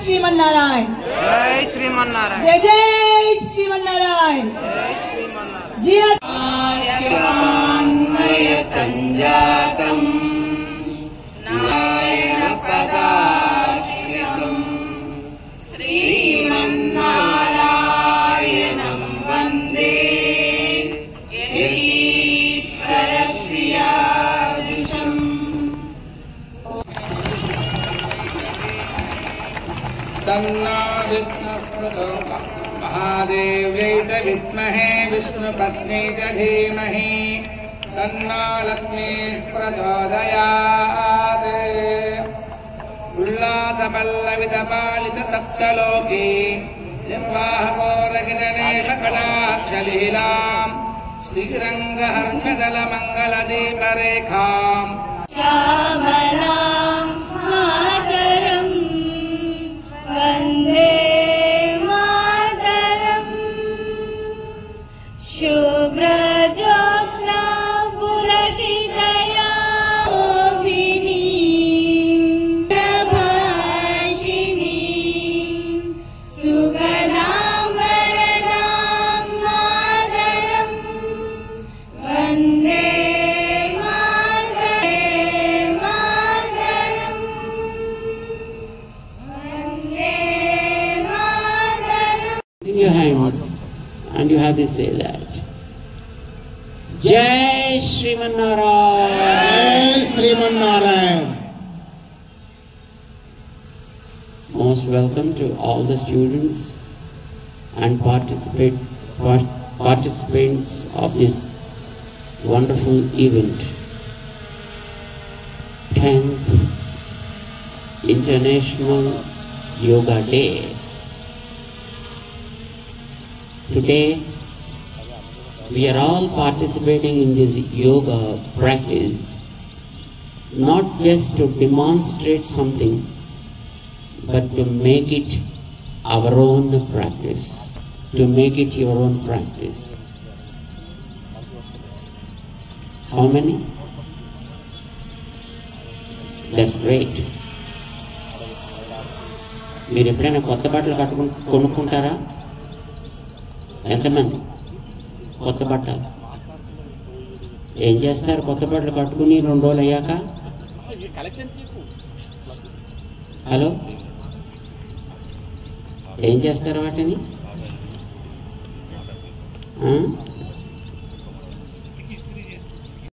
श्रीमन्नारायण जय श्रीमन्नारायण जय जय श्रीमन्नारायण जी संजातम् नारायण पदाश्रितम् श्रीमन्नारायणं वन्दे यतीश्वरश्रियादृशम् तन्नो विष्णुः महादेव्यै च विद्महे विष्णुपत्न्यै च धीमहि तन्नो लक्ष्मीः प्रचोदयात् उल्लासपल्लवितपालितसप्तलोके निर्वाहकोरगितनेककटाक्षलीलाम् श्रीरङ्गहर्म्यजलमङ्गलदीपरेखाम् श्यामलां मातरं वन्दे मातरम् शुभ्रज्योत्स्ना पुलकितयामिनीं प्रभाषिणीं सुखदां वरदां मातरं वन्दे in your hands and you have to say that Jai Srimannarayan. Jai Srimannarayan. Most welcome to all the students and participants of this wonderful event. 10th International Yoga Day. Today we are all participating in this yoga practice not just to demonstrate something but to make it our own practice, to make it your own practice. How many? That's great. మీరు ఎప్పుడైనా కొత్త బట్టలు కొనుక్కుంటారా? ఎంతమంది కొత్త బట్టలు ఏం చేస్తారు? కొత్త బట్టలు కట్టుకుని 2 రోజులు అయ్యాక హలో ఏం చేస్తారు వాటిని?